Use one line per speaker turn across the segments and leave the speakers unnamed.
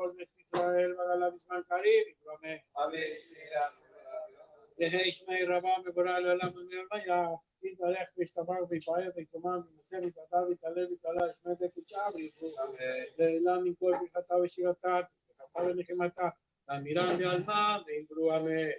כל בית ישראל וגלה בזמן קריב, יקרא יהי שמי רבה מבורא לעולם ומלמיה, יתברך וישתבח ויפאר ויתומם וינשא ויתעלה ויתעלה ויתעלה ישמע דקודשה ויבוא לעילם עם כל ברכתה ושירתה ותקפה ונחמתה לאמירם בעלמא ואמרו אמן.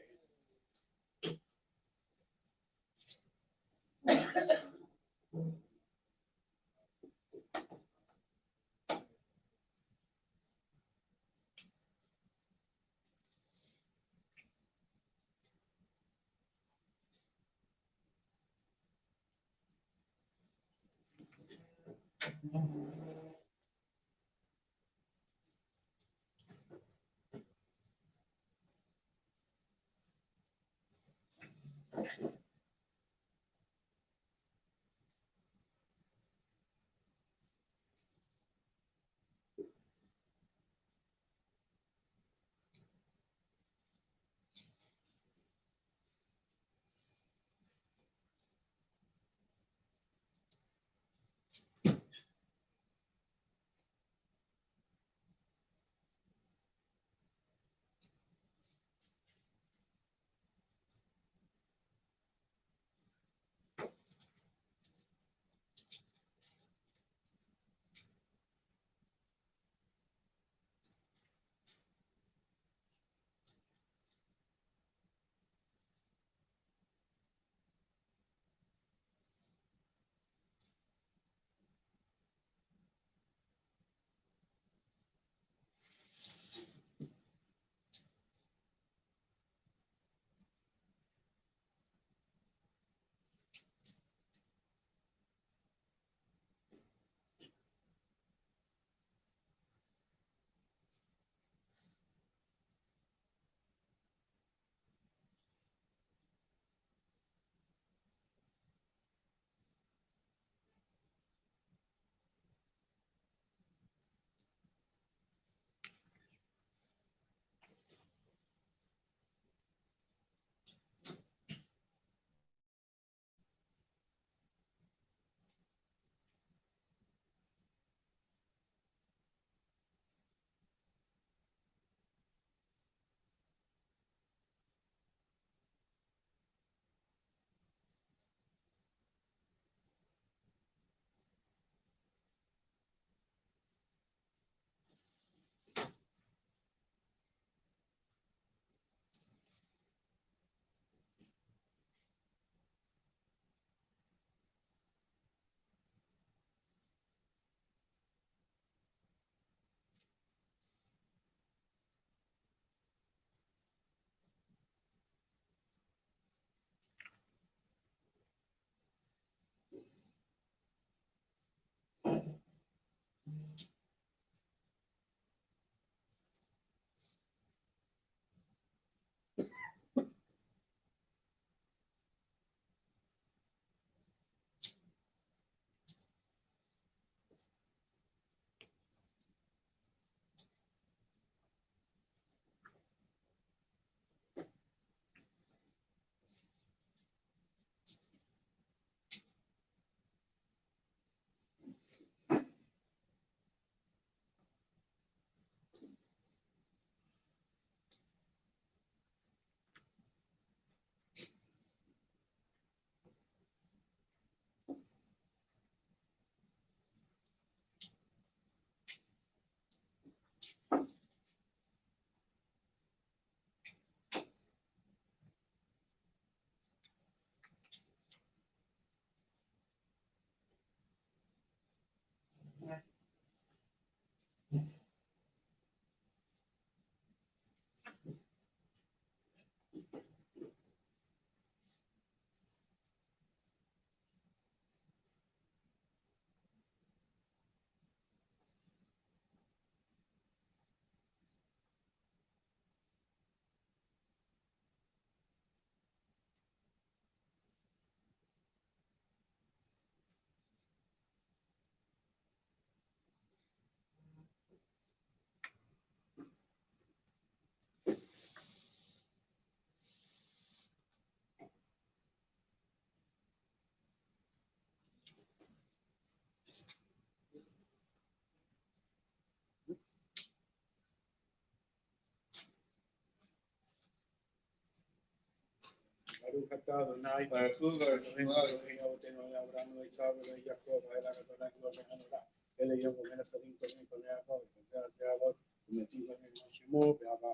ברוך אתה אדוני, אלוהי אבותינו לאברהם וליצחק וליעקב, האל הגדול הגדול והנורא, אלה יום ובין השרים טובים כל יעקב, וזה הזה אבות, ומתים בנים שמו ואבא.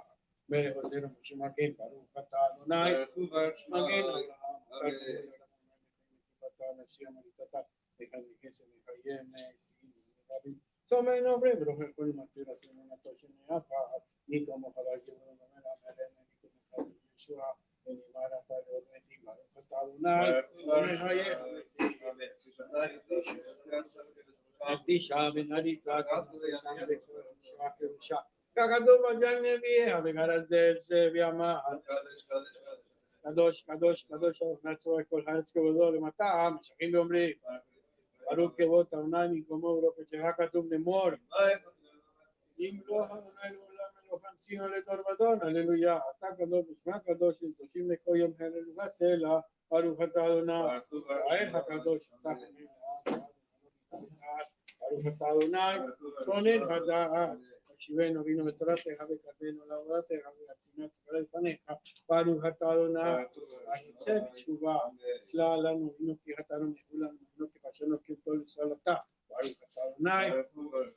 מלך עוזנו משה מגן, ברוך אתה אדוני, מגן אברהם, אתה נשיא המליטתה, וכאן נכסף וחיים, סיים ורבים. סומן עוברים, ברוך כל מטיר הסמונתו שנאפה, ניקו מוחלה גברו ומלך מלך, ניקו מוחלה ישוע, ונאמר אתה לעוד מתים, ברוך אתה אדוני, ומחייך. תשעה ונריצה, ככתוב בגן נביאיה, וגרזל זה ויאמר, קדוש קדוש קדוש נצור כל הארץ כבודו למטה, משכים ואומרים, ברוך כבוד אדוני ממקומו ורופא שרק כתוב לאמור, אם לא אדוני לעולם אלוהים ציון לדור ודור, הללויה, אתה קדוש ושמע קדוש, קדושים לכל יום הללו וסלע, ברוך אתה אדוני, האל הקדוש, ברוך אתה אדוני, שונן הדעת, השיבנו אבינו בתורתך וקרבנו לעבודתך והצילנו תקרא לפניך, ברוך אתה אדוני, היוצא בתשובה, סלח לנו אבינו כי חטאנו מכולנו, אבינו כי פשענו כי טול סלתה, ברוך אתה אדוני,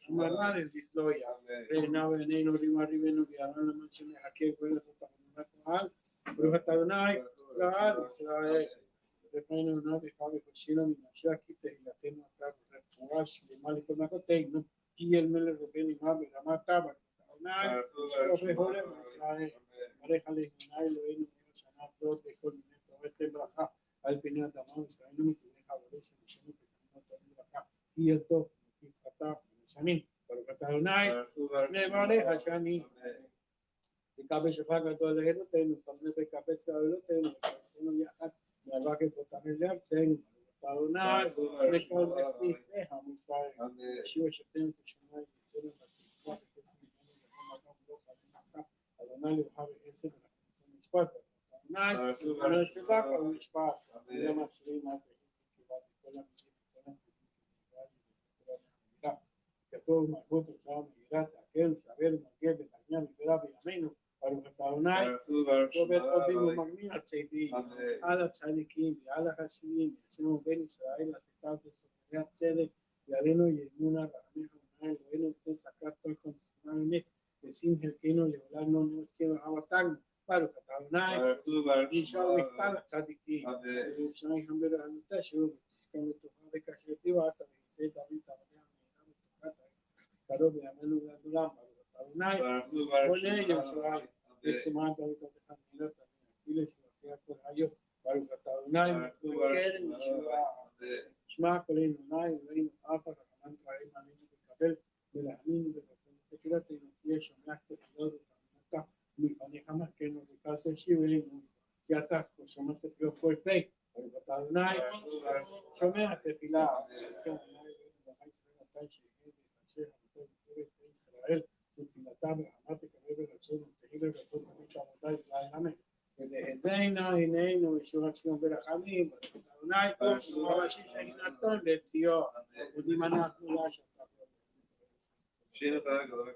שמרנו אל תסלויה, ועיניו ועינינו ריבנו ויערנו למען שמחכה ולעשות עבודת מעל, ברוך אתה אדוני, לעד ישראל, לפנינו נא בך וקודשנו מנפשך כי תהילתנו אתה ורפואה שלמה לכל מכותינו, כי אל מלך רופא נמהר ברמת אבא, אדוני, רופא הולם ישראל, ברך עלינו אלוהינו שנה זאת וכל מיני תורתם ברכה, על פני אדמה ישראלנו מתורך ולשם ושנו פסמנו תורם ברכה, יהיה טוב ותפחתה ונשנים, ברוך אתה אדוני, נברך השנים, וקבש שפע גדול לאלותינו, תמנה וקבץ כאלותינו, וקבצנו יחד, מאבק את אותם אל ארצנו, אדוני, וכל בסניפיה מוסתרים, ישיב השפטנו כשמיים ויצאנו בתקווה וכסף ממנו לכל מקום לא חלילה, אדוני לבך ועשר ולכם משפט, אדוני לצדק ומשפט, וגם אשרים עד וכל המילים וכל המילים כתוב מלכות השעה מהירה תעקל ושעבר ומגה ותעניה מגרה בימינו, ברוך אתה אדוני, שובט עודים ומגמין על צדיקים, על הצדיקים ועל החסידים, יצאנו בין ישראל לתתיו בסופרי הצדק, ועלינו יאמונה רחמך אדוני אלוהינו ותן סקת כל חמצנה אמת, ושים חלקנו לעולם לא נזכיר רחמתנו, ברוך אתה אדוני, נשאר מכתב הצדיקים, וירושלים חמבר ענותה שוב, ותשכם לתוכה וקשרתי ואתה ויצא דוד תעבדיה המהירה ותוקת קרוב בימינו ועד עולם, ברוך אתה אדוני, בונה ירושלים, וצמאת ותתך מילות אבינו, לשבחיה כל היום, ברוך אתה אדוני, וקרן ישועה, שמע קולנו אדוני, אלוהינו אבא, רחמן רעים עלינו וקבל, ולהאמינו ברצון תפילתנו, תהיה שומע תפילות ותאמינתה, ומלפניך מכנו וקל תשיבנו, כי אתה שומע תפילות כל פה, ברוך אתה אדוני, שומע תפילה, ישראל, ותפילתה ברחמה תקרב ברצון ותהי לרצון תמיד עבודה ישראל אמן. ולהזינה עינינו וישועה ציון ברחמים, אדוני, ראשי שכינתון לציון, יודעים אנחנו להשם.
שיר אתה גדול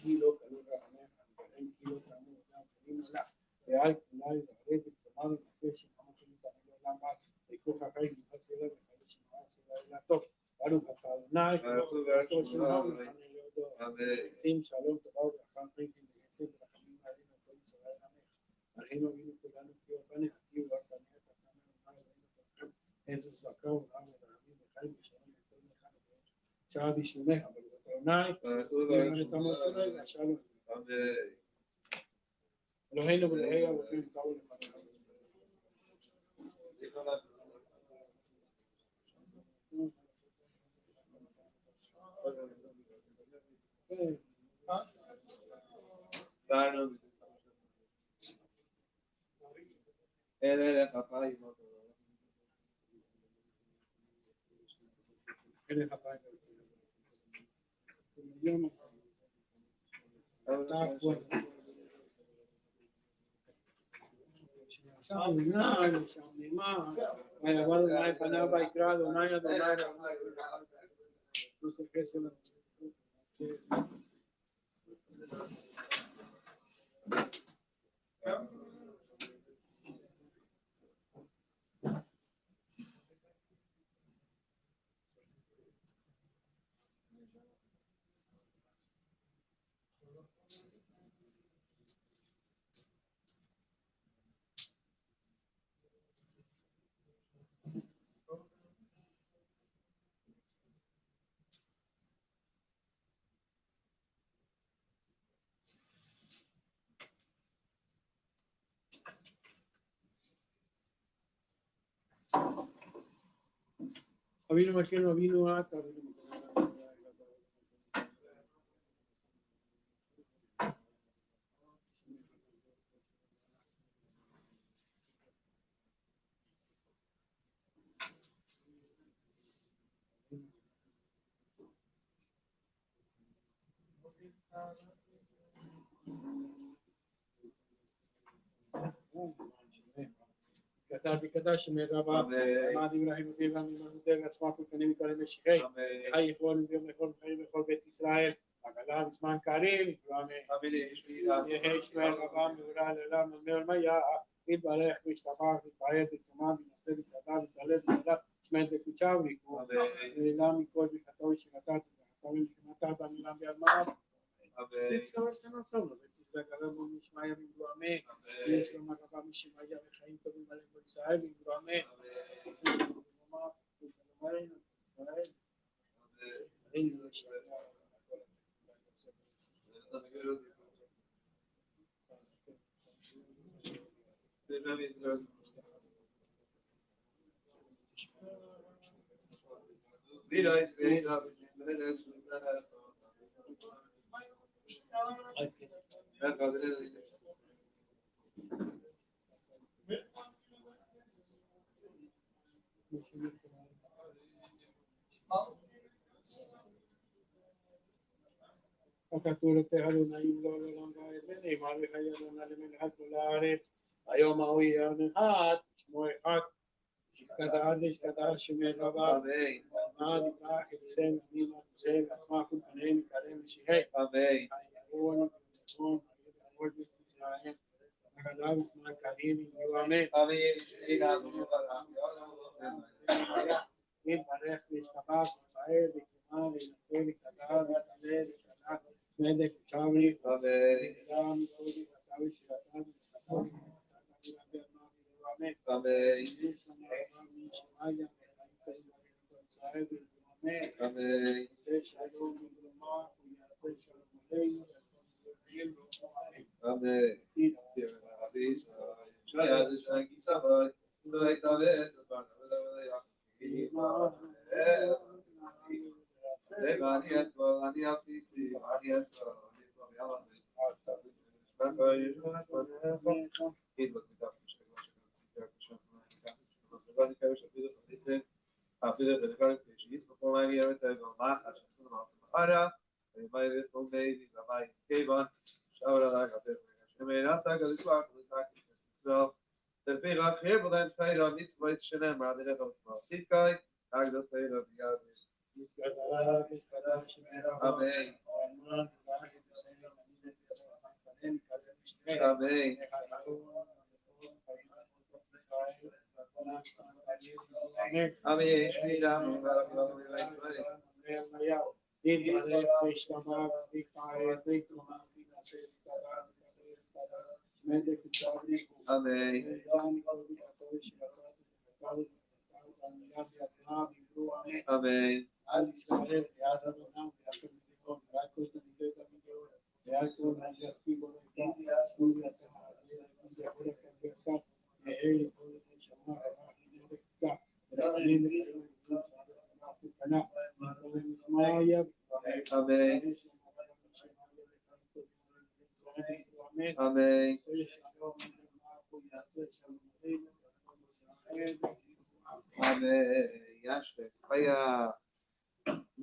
קילו כלול רחמך, ואין קילו כאמור אדם כלים עליו, ועל כולי וערב וצמר ונפש שכמה כלים תמיד עולם רב, ויקוך החיים ונכנס אליו וחלק שמעה עשה לילה טוב, ברוך אתה אדוני, וכל שמעון וחנה להודות, שים שלום טובה וברכה חיים וחסד ורחמים ועלים על כל ישראל עמך, עלינו אבינו כולנו כי בניה, כי הוא רק בניה את הקנה ונאמר אלינו תוכם, איזה זעקה ורעם ורעמים וחיים ושלום וכל מלכה ובראש, שעה בשלומך, ברוך אתה אדוני, את המוצרים והשלום. אלוהינו ולאי הרופאים נמצאו לפנינו.
אלה חפיים
אלה חפיים שם נאמר, ויבוא אדוני פניו ויקרא אדוני אדוני עושה חסד. אבינו מלכנו, אבינו אתה, אבינו מלכנו. כתב שמרבה מעד אברהם אביו וממנותיו ועצמה כל פנים יקרא משיחי חי יכול וביום לכל חיים וכל בית ישראל עגלה בזמן קריב יהי שמואל רבה מעולה לעולם אומר מה יהיה יתברך וישתבח ויתפאר בתרומה וינשא ויתהדר ויתעלה ויתעלה שמעט וקודשה וליקרו ועולם מכל ברכתו ושבתת וברכתו ונשמתת עמילם בידמיו ויצטרף סנוסו וקרב משמעיה ויגלו אמן ויש לו מרבה משמעיה וחיים טובים עליהם בישראל ויגלו אמן וכתוב לפי אדוני לא לעולם ועד ונאמר וחיי אדוני למלך כל הארץ היום ההוא יהיה אחד שמו אחד שפקד העד להשתדל שמי רבה מה נקרא חלסם עמים עמסם ועצמה כל פניהם יקרם משיחי הירון ובנכון כל בית ישראל וגדל בזמן קריב יגלו אמן יתברך וישתבח ויתפאר ויקרא וינשא ויתהדר ויתעלה ויתעלה מדק ושמרי ואדם יהודי חטא ושירתה ושתתה אמן יש לנו הרב משמעיה וחיים טובים עלינו בישראל ואמן יעשה שלום וגלומה ויעשה שלום עלינו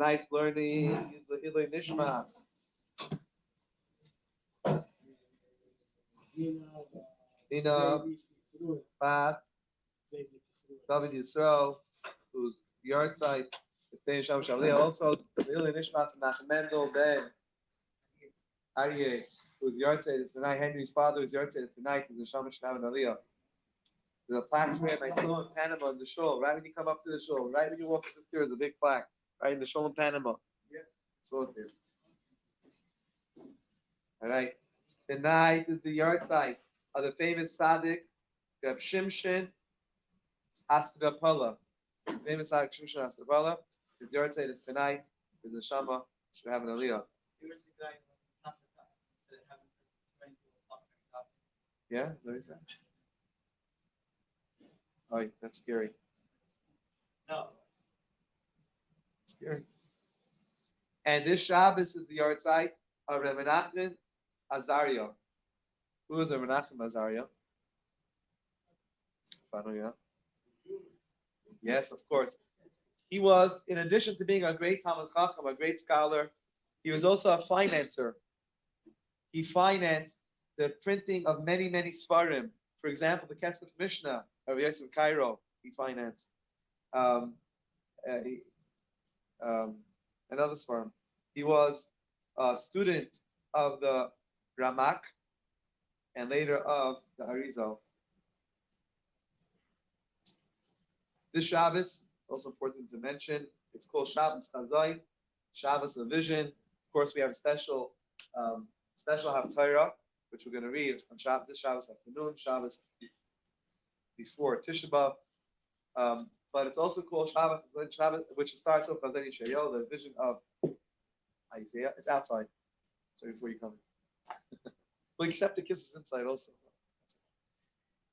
Nice learning. Ilay Nishmas. Nina, Pat, David Yisrael, whose yard site It's Sham Shaliyah. Also, the Ilya Nishmas Menachem Mendel Ben Aryeh, whose yahrzeit is tonight. Henry's father, whose yahrzeit is tonight, is the Sham Shalom Aliyah. There's a plaque here at my school in Panama in the shul. Right when you come up to the shul, right when you walk up the stairs, there's a big plaque right in the shul in Panama. Yeah, so there. All right. Tonight is the yahrzeit of the famous tzaddik, Reb Shimshon Astrapala. Famous tzaddik Shimshon Astrapala. His yahrzeit is tonight. Is the Shama should have an aliyah. Yeah, is that what he said? Oh, that's scary.
No.
Scary. And this Shabbos is the yahrzeit of Reb Menachem Azaria. Who is Reb Menachem Azaria? Yes, of course. He was, in addition to being a great Talmid Chacham, a great scholar, he was also a financer. He financed the printing of many, many Svarim. For example, the Kesef Mishnah of Yosef Cairo, he financed. Another Svarim. He was a student of the Ramak and later of the Arizal. This Shabbos, also important to mention, it's called Shabbos Chazai, Shabbos of Vision. Of course, we have a special Haftarah, which we're going to read on Shabbos, this Shabbos afternoon, Shabbos before Tisha B'Av. But it's also called Shabbos, which starts off with Yeshayahu, the vision of Isaiah. It's outside, so before you come in. Well, except the kisses inside also.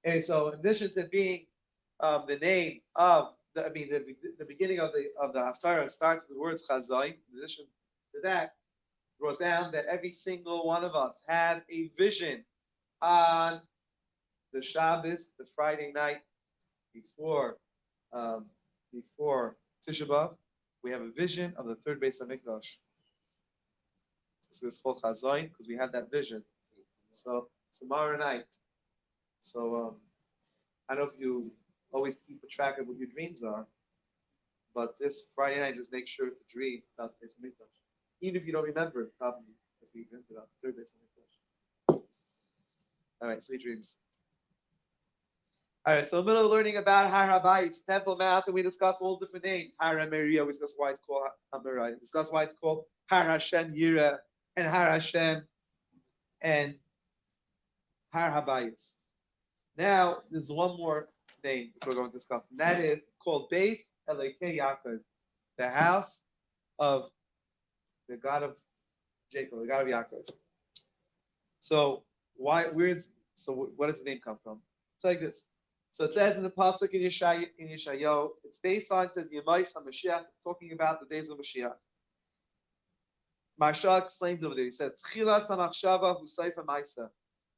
And so, in addition to being the name of the beginning of the Haftarah starts with the words Chazayin. In addition to that, wrote down that every single one of us had a vision on the Shabbos, the Friday night before Tisha B'Av. We have a vision of the third Beis Hamikdash. So it's called Chazayin because we had that vision. So tomorrow night. So I don't know if you always keep a track of what your dreams are, but this Friday night, just make sure to dream about the Beis Hamikdash. Even if you don't remember it, probably if you dreamt about the third Beis Hamikdash. All right, sweet dreams. All right, so in the middle of learning about Har HaBayit, Temple Mount, and we discuss all different names. Har HaMoriah, we discuss why it's called HaMoriah. We discuss why it's called Har Hashem Yireh and Har Hashem and Har HaBayit. Now, there's one more name which we're going to discuss, and that is called Beis Elokei Yaakov, the house of the God of Jacob, the God of Yaakov. So what does the name come from? It's like this. So it says in the pasuk in Yeshayahu, it's based on, it says Yemais HaMashiach, it's talking about the days of Mashiach. Marsha explains over there, he says, Tchilas HaMachshava Hu Seif HaMaisa.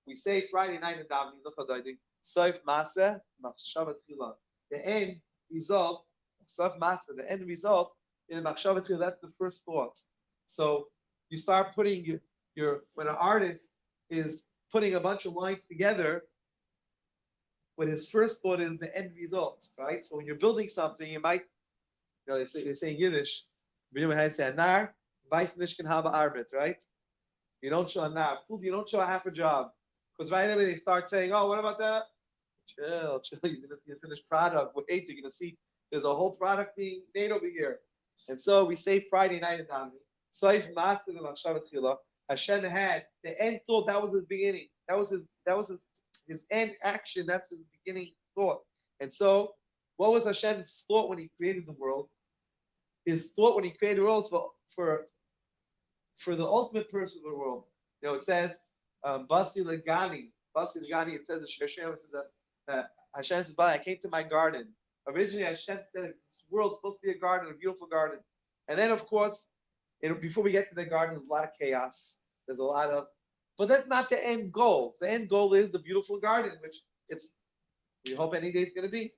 We say Friday night in davening, Seif Masa Machshava Tchila. The end result, Seif Masa, the end result in Machshava Tchila, that's the first thought. So you start putting your when an artist is putting a bunch of lines together, what his first thought is the end result, right? So when you're building something, you might, they say in Yiddish, right? You don't show a nar, you don't show a half a job. Because right away they start saying, oh, what about that? Chill, you're going to see a finished product. Wait, you're going to see there's a whole product being made over here. And so we say Friday night in Dami. Saif Master of Machshavat Chila. Hashem had the end thought, that was his beginning. That was his end action, that's his beginning thought. And so, what was Hashem's thought when he created the world? His thought when he created the world was for the ultimate purpose of the world. You know, it says, Basi Lagani, it says that Hashem says, I came to my garden. Originally, Hashem said this world's supposed to be a garden, a beautiful garden. And then, of course, before we get to the garden, there's a lot of chaos. But that's not the end goal. The end goal is the beautiful garden, which we hope any day is going to be.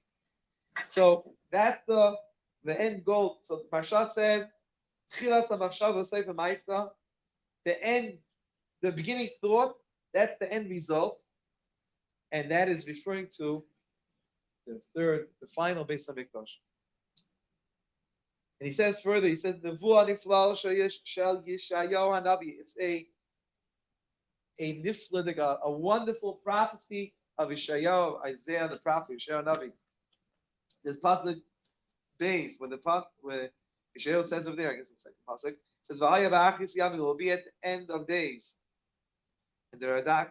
So that's the end goal. So Marsha says, the beginning thought, that's the end result. And that is referring to the final Beis Hamikdash. And he says further, he says, Nevuah nifla shel Yeshayahu Hanavi. It's a nifla, a wonderful prophecy of Yeshayahu, Isaiah, the prophet, Yeshayahu Hanavi. There's pasuk base when Yeshayahu says over there, I guess it's the second pasuk, it says, V'haya ba'achris yamim, will be at the end of days. And the Radak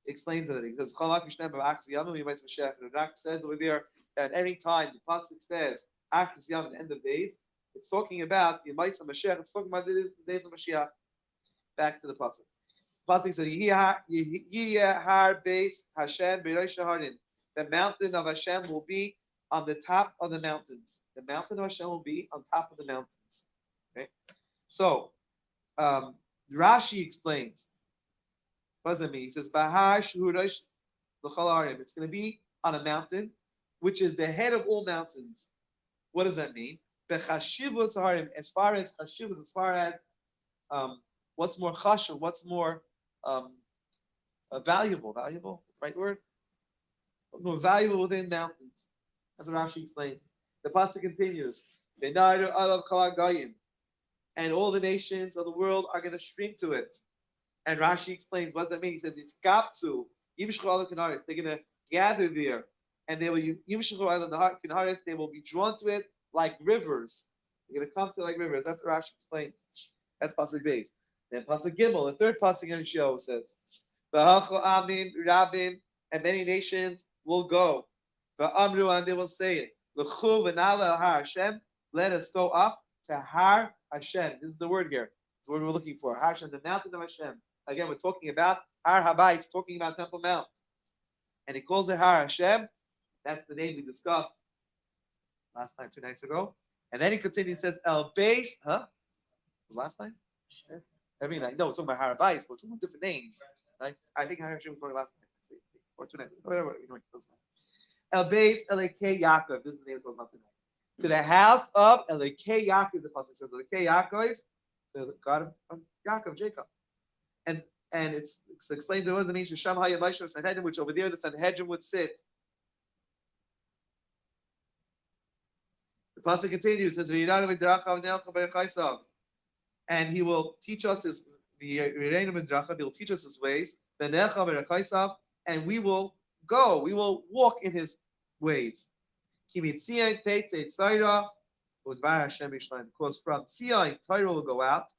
explains it. He says, Chalak Yishnem ba'achris yamim, Yemais Mashiach. The Radak says over there that any time the pasuk says, Achris yamim, end of days, it's talking about Yemais Mashiach, it's talking about the days of Mashiach. Back to the pasuk. The pasuk says, Yiyah har beis Hashem b'rosh harim. The mountain of Hashem will be on the top of the mountains. The mountain of Hashem will be on top of the mountains. Okay? So, Rashi explains. What does that mean? He says, Bahar Shurosh L'chalarim. It's going to be on a mountain, which is the head of all mountains. What does that mean? Bechashivus Harim, as far as Hashivus, as far as what's more chashuv, what's more valuable, right word? What's more valuable within mountains. That's what Rashi explains. The pasuk continues, and all the nations of the world are going to stream to it. And Rashi explains, what does that mean? He says, it's kaptu, they're going to gather there, and they will they will be drawn to it like rivers. They're going to come to like rivers. That's what Rashi explains. That's pasuk base. Then pasuk gimel, the third pasuk in Yeshayahu says, and many nations will go. And they will say, let us go up to Har Hashem. This is the word here. It's the word we're looking for. Har Hashem, the mountain of Hashem. Again, we're talking about Har Habayis, talking about Temple Mount. And he calls it Har Hashem. That's the name we discussed last night, 2 nights ago. And then he continues, says, El Beis, huh? Was last night? Yeah. Every night. No, we're talking about Har Habayis, but we're talking about different names. Right? I think Har Hashem was talking last night, or 2 nights ago. Whatever, El Beis Elekei Yaakov. This is the name we're talking about tonight. To the house of Elekei Yaakov, the pasuk says Elekei Yaakov, the God of Yaakov, Jacob, and it's explained there was an ancient Shamhai Elisha Sanhedrin, which over there the Sanhedrin would sit. The pasuk continues, says and he will teach us his he'll teach us his ways, and we will go, we will walk in his ways. Because from Tzion, Torah will go out.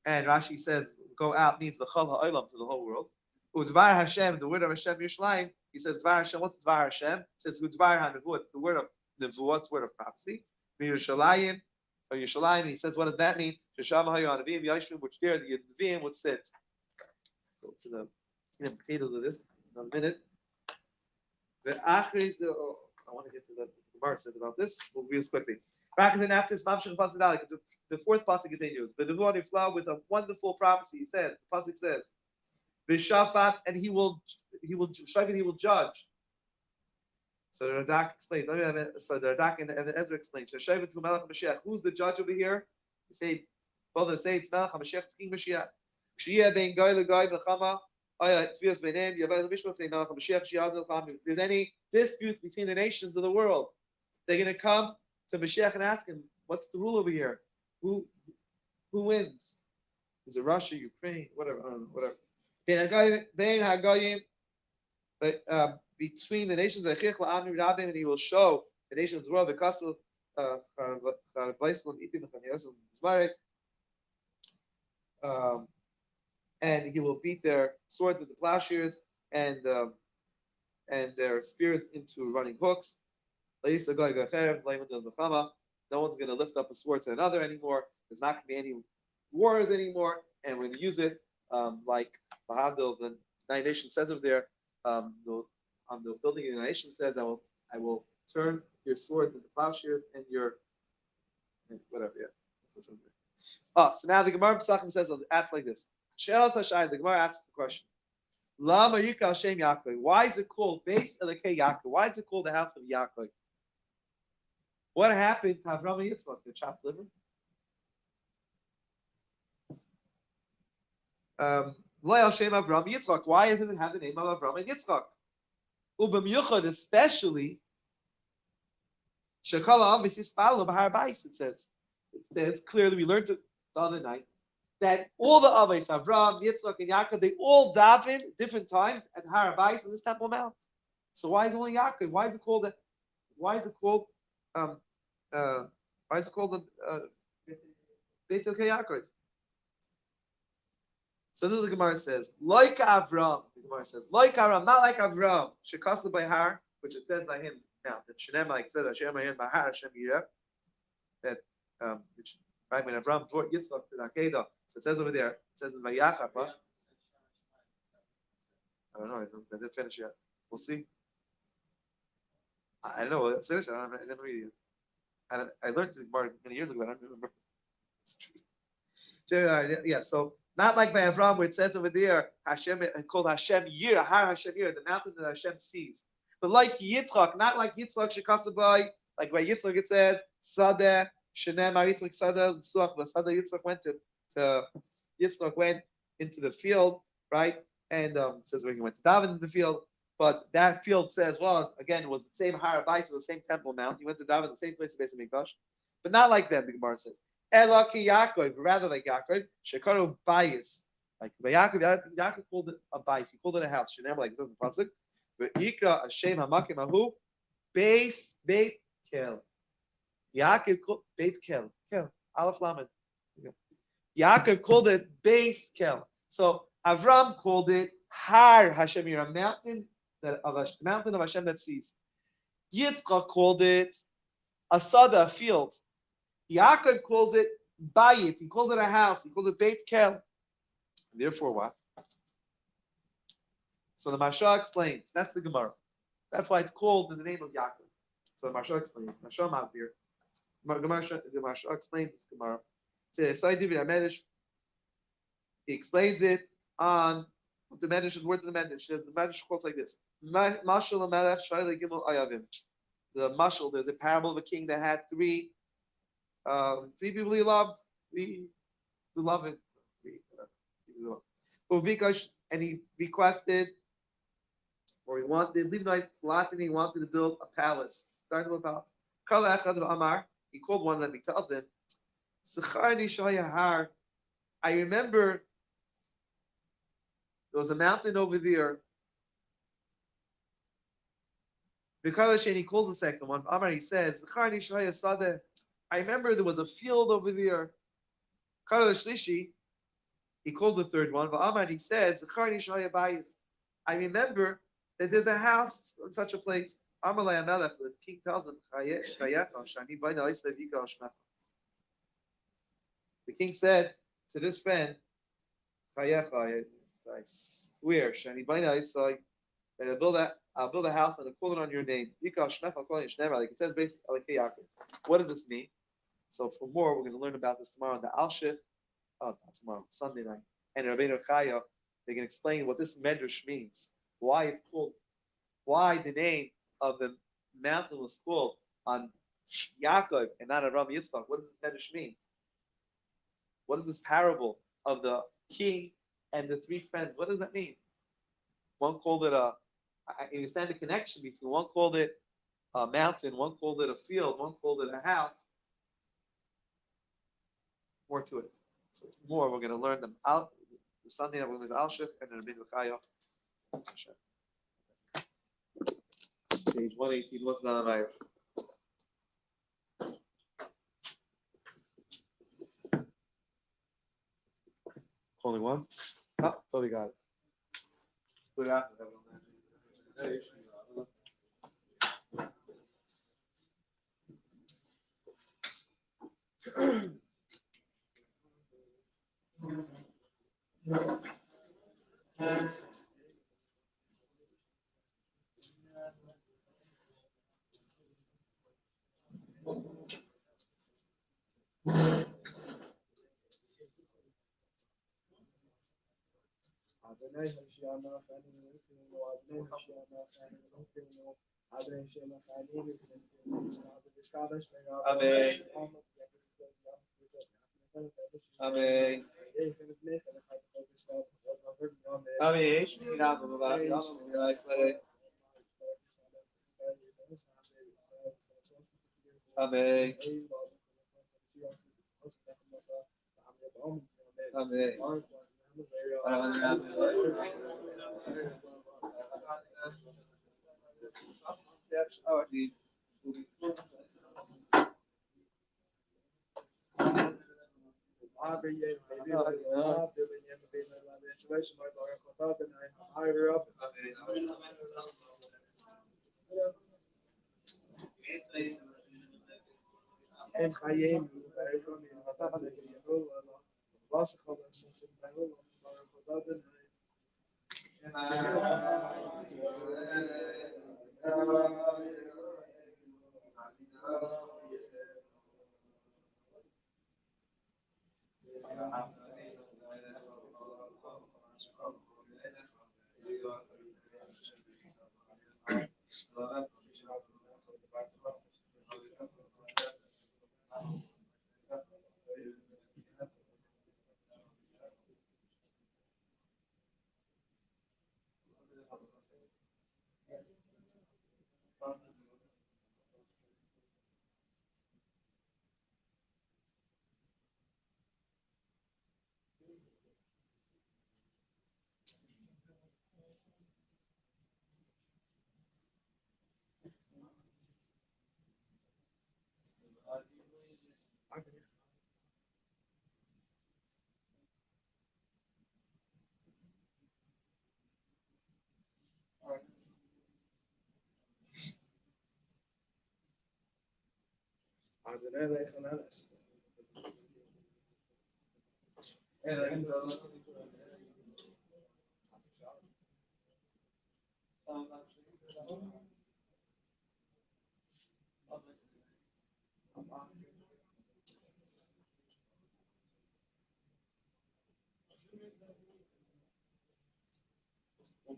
And Rashi says, go out means the Chol HaOlam, to the whole world. Udvar Hashem, the word of Hashem Yerushalayim, he says, Dvar Hashem, what's Dvar Hashem? He says, Udvar HaNevuah, the word of Nevuah, it's the word of prophecy. Yerushalayim, or Yerushalayim, and he says, what does that mean? Shesham HaYo Anavim Yashum, which there the Nevi'im would sit. Go to the potatoes of this in a minute. The Achri, I want to get to the Gemara says about this. We'll read this quickly. And after this, the fourth pasuk continues. But the with a wonderful prophecy. He says, the pasuk says, "V'shafat," and he will judge. So the Radak explains. So the Radak and Ezra explains. Who's the judge over here? They say, well, they say it's Melech HaMashiach, it's King Mashiach. If there's any dispute between the nations of the world, they're going to come to Mashiach and ask him, what's the rule over here? Who wins? Is it Russia, Ukraine, whatever? I don't know, whatever. Between the nations, and he will show the nations of the world the castle and he will beat their swords into plowshares and their spears into running hooks. No one's going to lift up a sword to another anymore. There's not going to be any wars anymore, and we're going to use it like Bahadil, the United Nations says over there. On the building of the United Nations says, I will turn your swords into plowshares and your whatever. Yeah, that's what it says there. So now the Gemara Pesachim says, asks like this. The Gemara asks the question: why is it called Beis Elekei Yaakov? Why is it called the house of Yaakov? What happened to Avraham and Yitzchak? The chopped liver? Avraham Yitzchak. Why doesn't it have the name of Avraham and Yitzchak? Ubam Yuchad, especially Shekala obviously spalo b'har bais. It says clearly. We learned it the other night that all the Avos, Avram, Yitzchak, and Yaakov, they all daven different times at Har Bais in this Temple Mount. So why is only Yaakov? Why is it called? Why is it called? Why is it called Beit Yaakov? So this is what the Gemara says. Like Avram, the Gemara says, like Avram, not like Avram. Shekasa by Har, which it says by him now. That Shenem, like it says, Hashem Ayin Bahar, Hashem Yireh. That which right when Avram brought Yitzchak to the Akedah, so it says over there. It says in Vayachar, huh? I don't know. I didn't finish yet. We'll see. I don't know. Let's finish it. I didn't read it. I learned the Gemara many years ago. I don't remember. Yeah. So. Not like by Avram, where it says over there, Hashem called Hashem Yir, Har Hashem Yir, the mountain that Hashem sees. But like Yitzchak, not like Yitzchak Shekasabai, like by Yitzchak it says, Sadeh, Shenem, Yitzchak Sadeh, Suach, but Sadeh Yitzchak went to Yitzchak went into the field, right? And it says where he went to David in the field. But that field says, well, again, it was the same Har Bais, it was the same temple mount. He went to David in the same place, the base of Mikdash. But not like them, the Gemara says. Elaki Yaakov, rather like Yaakov, Shekaru Bayis. Like by Yaakov called it a bayis. He called it a house. Shenem, like it says in the pasuk. But Yikra Hashem Hamakim Ahu, Beit Kel. Yaakov called Beit Kel. Aleph Lamed. Yaakov called it Beit Kel. So Avram called it Har Hashem, a mountain of Hashem that sees. Yitzchak called it Asada, a field. Yaakov calls it Bayit. He calls it a house. He calls it Beit Kel. Therefore, what? So the Marsha explains. That's the Gemara. That's why it's called in the name of Yaakov. So the Marsha explains. Marsha Maariv. The Marsha explains this Gemara. He explains it on the Medrash, the words of the Medrash. The Medrash quotes like this: Mashal Melech Shaila Gimel Ayavim. The Mashal, there's a parable of a king that had three people he loved, three beloved, and he requested, or he wanted, Platini, he wanted to build a palace. Starting to build a palace. He called one of them, he tells him, I remember there was a mountain over there. Because he calls the second one. Amar, he says, I remember there was a field over there. He calls the third one. Amar, he says, I remember that there's a house in such a place. The king tells him, the king said to this friend, I swear, that I'll build a house and I'll call it on your name. Like it says, what does this mean? So for more, we're going to learn about this tomorrow on the Al-Shif. Not tomorrow, Sunday night. And Rabbeinu Chaya, they can explain what this medrash means. Why it's called, why the name of the mountain was called on Yaakov and not Avram Yitzchak. What does this medrash mean? What is this parable of the king and the three friends? What does that mean? One called it you understand the connection between one called it a mountain, one called it a field, one called it a house. More to it. So it's more. We're going to learn them out. Sunday, we're going to learn Al-Shif and then Rabbeinu Chaya. Page 118. What's the Maariv? Only one? Oh, we got it. Put it out. Amen. Amen. Amen. Amen. Amen.
En Chaim, was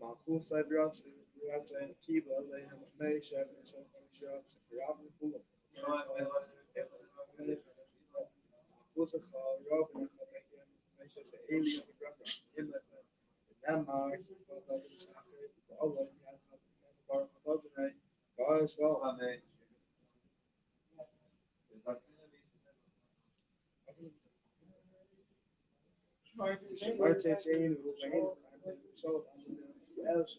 Malchus Adras, Rats and Kiba, they have a Mesh and some shots, Rabin Pool. Malchus of Robin, Meshes, Alien, in Denmark, all of the guys, all. Martin saying, so else,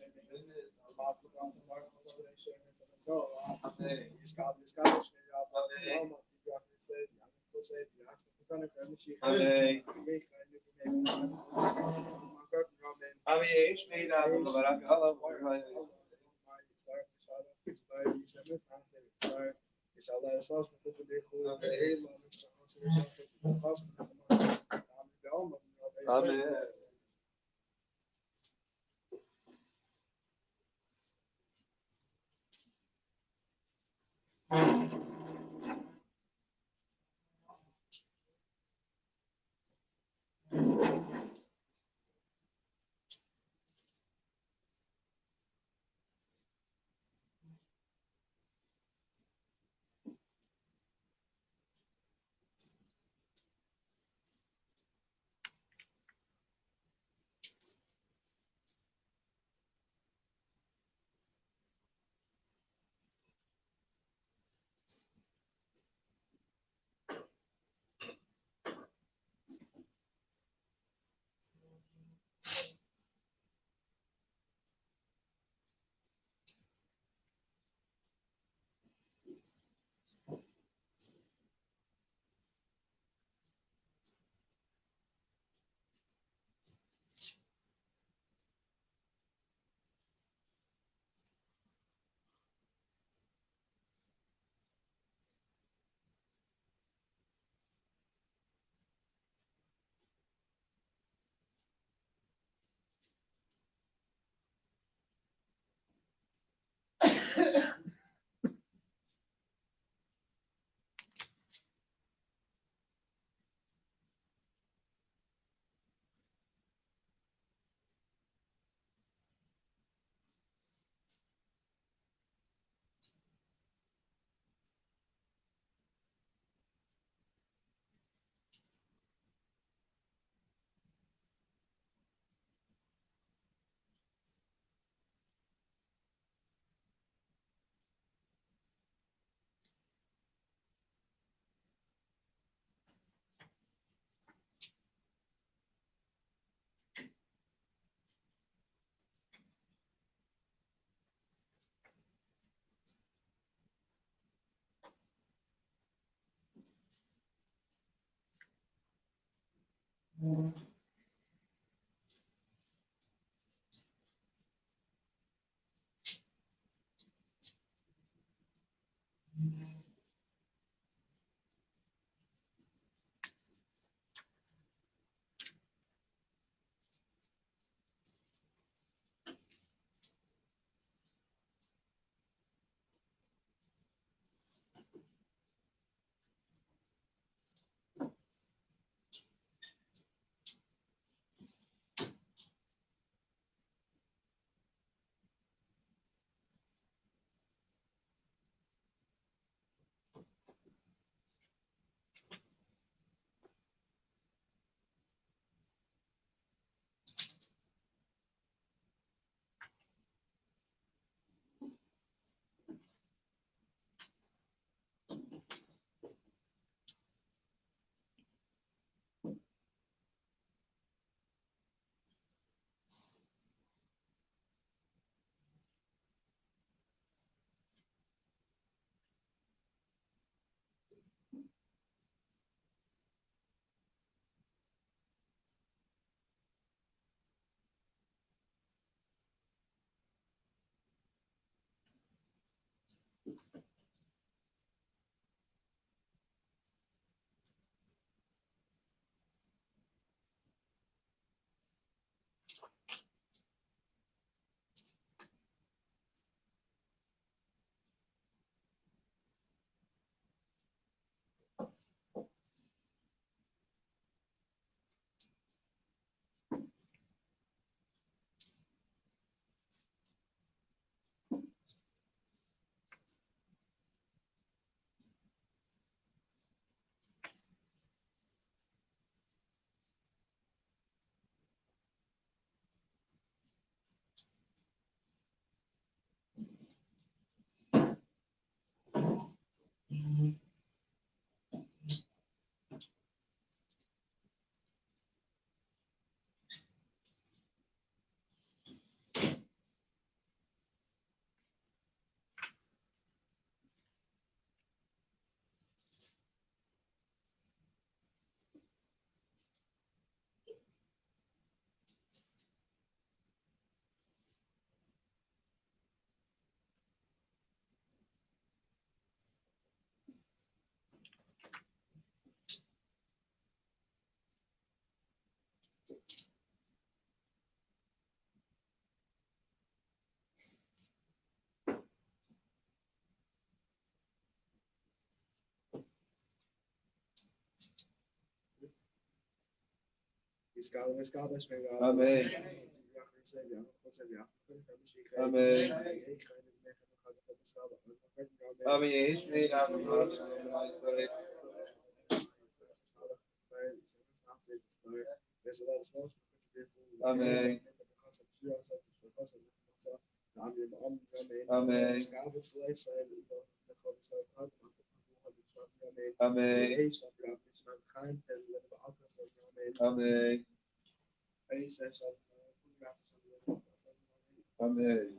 Amen. Amen. Amen. Amen. Amen. Amen. Amen. Amen.